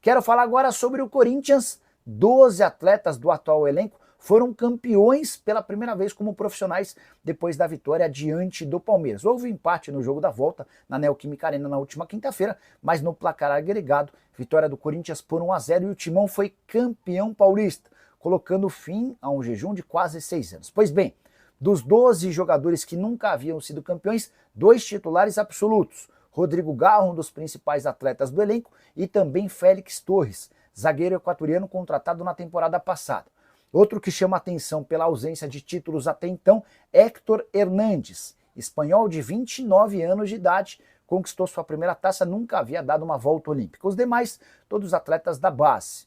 Quero falar agora sobre o Corinthians. 12 atletas do atual elenco foram campeões pela primeira vez como profissionais depois da vitória diante do Palmeiras. Houve empate no jogo da volta na Neoquímica Arena na última quinta-feira, mas no placar agregado, vitória do Corinthians por 1-0 e o Timão foi campeão paulista, colocando fim a um jejum de quase 6 anos. Pois bem, dos 12 jogadores que nunca haviam sido campeões, 2 titulares absolutos, Rodrigo Garro, um dos principais atletas do elenco, e também Félix Torres, zagueiro equatoriano contratado na temporada passada. Outro que chama atenção pela ausência de títulos até então, Héctor Hernández, espanhol de 29 anos de idade, conquistou sua primeira taça, nunca havia dado uma volta olímpica. Os demais, todos atletas da base.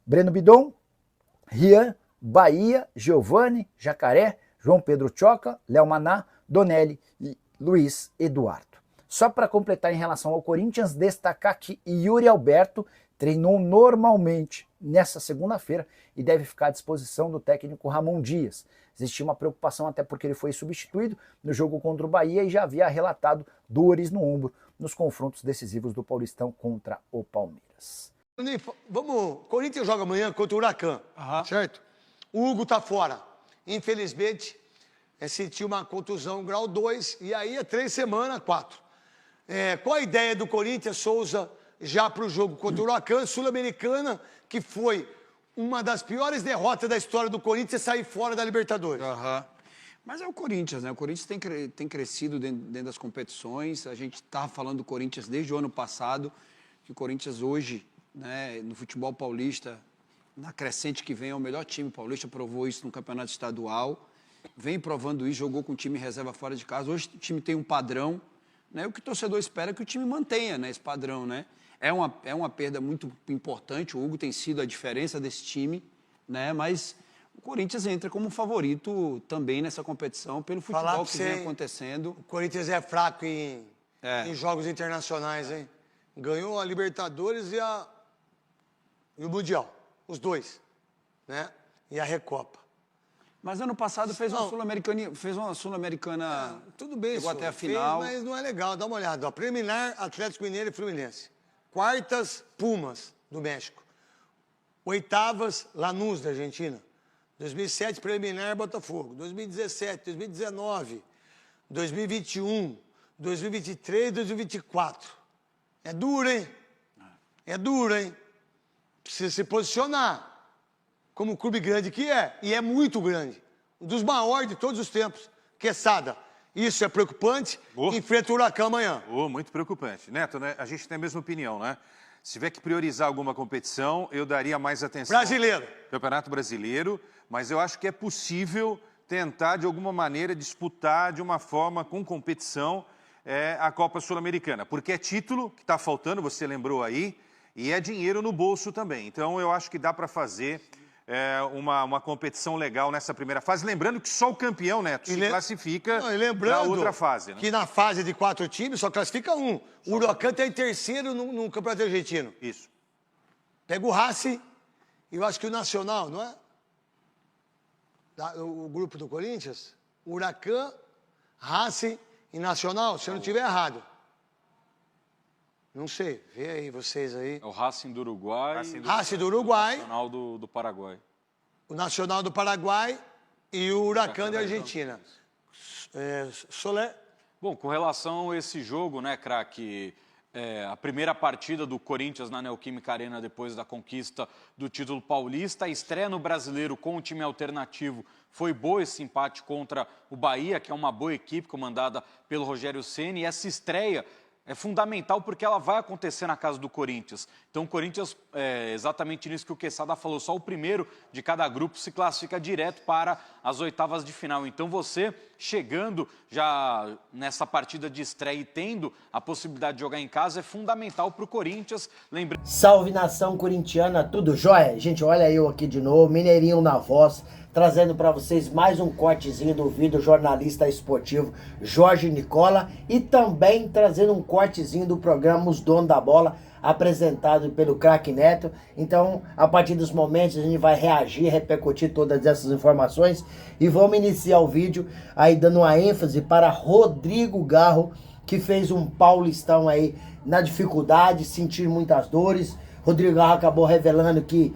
Breno Bidon, Rian, Bahia, Giovani, Jacaré, João Pedro Choca, Léo Maná, Donelli e Luiz Eduardo. Só para completar em relação ao Corinthians, destacar que Yuri Alberto treinou normalmente nessa segunda-feira e deve ficar à disposição do técnico Ramon Dias. Existia uma preocupação até porque ele foi substituído no jogo contra o Bahia e já havia relatado dores no ombro nos confrontos decisivos do Paulistão contra o Palmeiras. Vamos, Corinthians joga amanhã contra o Huracan, certo? O Hugo tá fora. Infelizmente, sentiu uma contusão grau 2 e aí 3 semanas, 4. Qual a ideia do Corinthians, Souza, já para o jogo contra o Huracan, Sul-Americana, que foi uma das piores derrotas da história do Corinthians, sair fora da Libertadores? Mas é o Corinthians, né? O Corinthians tem crescido dentro das competições. A gente está falando do Corinthians desde o ano passado, que o Corinthians hoje, né, no futebol paulista, na crescente que vem, é o melhor time paulista, provou isso no campeonato estadual, vem provando isso, jogou com o time reserva fora de casa. Hoje o time tem um padrão, né? O que o torcedor espera é que o time mantenha, né, esse padrão, né? É uma perda muito importante, o Hugo tem sido a diferença desse time, né? Mas o Corinthians entra como favorito também nessa competição, pelo futebol que vem acontecendo. O Corinthians é fraco em jogos internacionais, hein? Ganhou a Libertadores e o Mundial, os dois, né? E a Recopa. Mas ano passado fez uma Sul-Americana, tudo bem, chegou até a final. Mas não é legal, dá uma olhada. Ó, preliminar, Atlético Mineiro e Fluminense. Quartas, Pumas, do México. Oitavas, Lanús, da Argentina. 2007, preliminar, Botafogo. 2017, 2019, 2021, 2023, 2024. É duro, hein? É duro, hein? Precisa se posicionar como clube grande que é, e é muito grande. Um dos maiores de todos os tempos. Quesada. Isso é preocupante. Enfrenta o Huracan amanhã. Muito preocupante. Neto, né? A gente tem a mesma opinião, né? Se tiver que priorizar alguma competição, eu daria mais atenção. Brasileiro. Campeonato Brasileiro, mas eu acho que é possível tentar, de alguma maneira, disputar de uma forma com competição a Copa Sul-Americana. Porque é título que está faltando, você lembrou aí, e é dinheiro no bolso também. Então, eu acho que dá para fazer uma competição legal nessa primeira fase. Lembrando que só o campeão, Neto, se classifica na outra fase. Né? Que na fase de 4 times só classifica um. O Huracan está em terceiro no Campeonato Argentino. Isso. Pega o Racing e eu acho que o Nacional, não é? O grupo do Corinthians. Huracan, Racing e Nacional, se eu não estiver errado. Não sei, vê aí vocês aí. É o Racing do Uruguai. Racing do Uruguai. O Nacional do Paraguai. O Nacional do Paraguai e o Huracan da Argentina. Solé. Bom, com relação a esse jogo, né, craque? A primeira partida do Corinthians na Neoquímica Arena depois da conquista do título paulista. A estreia no Brasileiro com o time alternativo foi boa, esse empate contra o Bahia, que é uma boa equipe comandada pelo Rogério Ceni. E essa estreia é fundamental porque ela vai acontecer na casa do Corinthians. Então o Corinthians, exatamente nisso que o Quesada falou, só o primeiro de cada grupo se classifica direto para as oitavas de final. Então você, chegando já nessa partida de estreia e tendo a possibilidade de jogar em casa, é fundamental para o Corinthians. Salve nação corintiana, tudo jóia? Gente, olha eu aqui de novo, Mineirinho na voz, trazendo para vocês mais um cortezinho do vídeo jornalista esportivo Jorge Nicola e também trazendo um cortezinho do programa Os Donos da Bola, apresentado pelo craque Neto. Então, a partir dos momentos, a gente vai reagir, repercutir todas essas informações e vamos iniciar o vídeo aí dando uma ênfase para Rodrigo Garro, que fez um Paulistão aí na dificuldade, sentir muitas dores, Rodrigo Garro acabou revelando que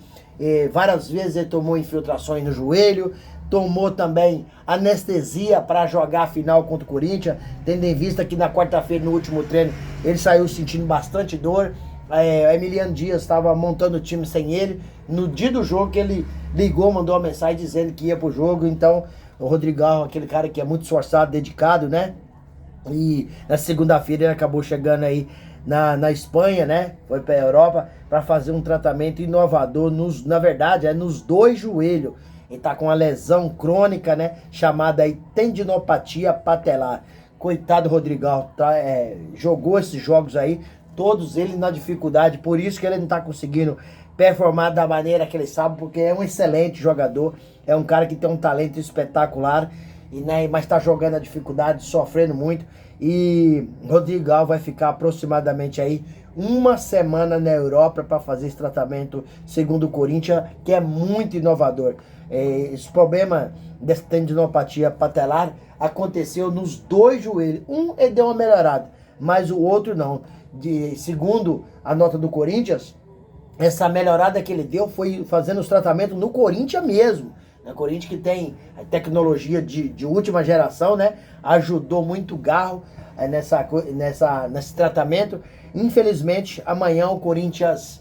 várias vezes ele tomou infiltrações no joelho, tomou também anestesia para jogar a final contra o Corinthians, tendo em vista que na quarta-feira, no último treino, ele saiu sentindo bastante dor. Emiliano Dias estava montando o time sem ele. No dia do jogo que ele ligou, mandou uma mensagem dizendo que ia pro jogo. Então, o Rodrigo Garro, aquele cara que é muito esforçado, dedicado, né? E na segunda-feira ele acabou chegando aí na Espanha, né? Foi pra Europa para fazer um tratamento inovador, na verdade, nos 2 joelhos. Ele tá com uma lesão crônica, né? Chamada aí tendinopatia patelar. Coitado do Rodrigo Garro, jogou esses jogos aí, todos eles na dificuldade, por isso que ele não tá conseguindo performar da maneira que ele sabe, porque é um excelente jogador, é um cara que tem um talento espetacular, mas tá jogando a dificuldade, sofrendo muito. E Rodrigo Garro vai ficar aproximadamente aí 1 semana na Europa para fazer esse tratamento, segundo o Corinthians, que é muito inovador. Esse problema dessa tendinopatia patelar aconteceu nos 2 joelhos. Ele deu uma melhorada, mas o outro não. Segundo a nota do Corinthians, essa melhorada que ele deu foi fazendo os tratamentos no Corinthians mesmo. O Corinthians, que tem a tecnologia de última geração, né? Ajudou muito o Garro nesse tratamento. Infelizmente, amanhã o Corinthians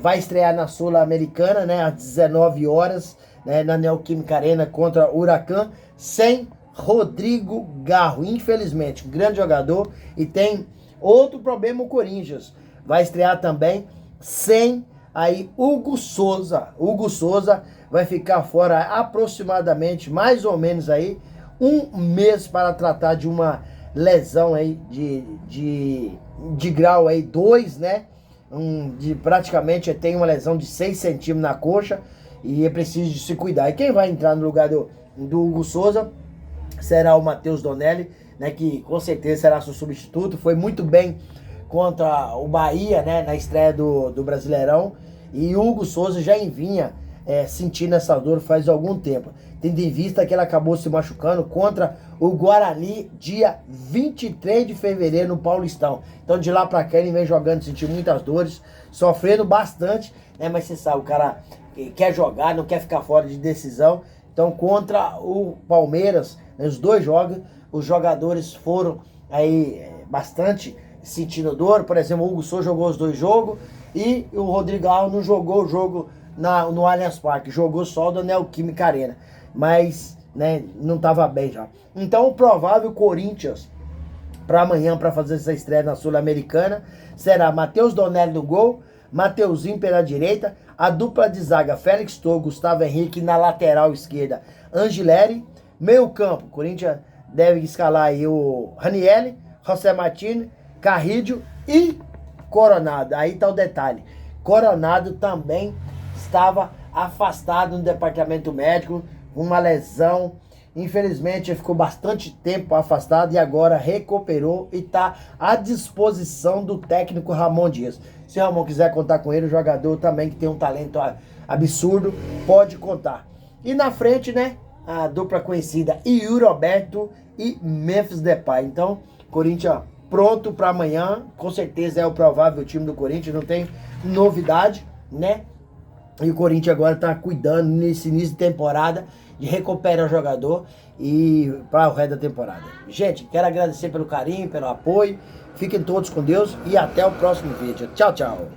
vai estrear na Sul-Americana, né? Às 19 horas, né? Na Neoquímica Arena contra o Huracan, sem Rodrigo Garro. Infelizmente, um grande jogador. E tem outro problema o Corinthians. Vai estrear também sem aí Hugo Souza. Hugo Souza vai ficar fora aproximadamente, mais ou menos aí, 1 mês para tratar de uma lesão aí de grau aí 2, né? Praticamente tem uma lesão de 6 centímetros na coxa e é preciso de se cuidar. E quem vai entrar no lugar do Hugo Souza será o Matheus Donelli, né? Que com certeza será seu substituto. Foi muito bem contra o Bahia, né? Na estreia do Brasileirão. E o Hugo Souza já vinha sentindo essa dor faz algum tempo, tendo em vista que ele acabou se machucando contra o Guarani dia 23 de fevereiro no Paulistão. Então de lá pra cá ele vem jogando, sentindo muitas dores, sofrendo bastante, né? Mas você sabe, o cara quer jogar, não quer ficar fora de decisão. Então contra o Palmeiras, nos 2 jogos, os jogadores foram aí bastante sentindo dor. Por exemplo, o Hugo Souza jogou os 2 jogos e o Rodrigo Garro não jogou o jogo no Allianz Parque, jogou só do Neoquímica Arena, mas né, não estava bem já. Então o provável Corinthians para amanhã, para fazer essa estreia na Sul-Americana, será Matheus Donelli no gol, Mateuzinho pela direita, a dupla de zaga Félix Torres, Gustavo Henrique na lateral esquerda, Angileri, meio campo, Corinthians deve escalar aí o Ranieri, José Martins, Carrídio e Coronado. Aí tá o detalhe, Coronado também estava afastado no departamento médico, uma lesão. Infelizmente, ele ficou bastante tempo afastado e agora recuperou e está à disposição do técnico Ramon Dias. Se o Ramon quiser contar com ele, o jogador também que tem um talento absurdo, pode contar. E na frente, né, a dupla conhecida Yuri Alberto e Memphis Depay. Então, Corinthians pronto para amanhã, com certeza é o provável time do Corinthians, não tem novidade, né? E o Corinthians agora está cuidando nesse início de temporada de recuperar o jogador e para o resto da temporada. Gente, quero agradecer pelo carinho, pelo apoio. Fiquem todos com Deus e até o próximo vídeo. Tchau, tchau.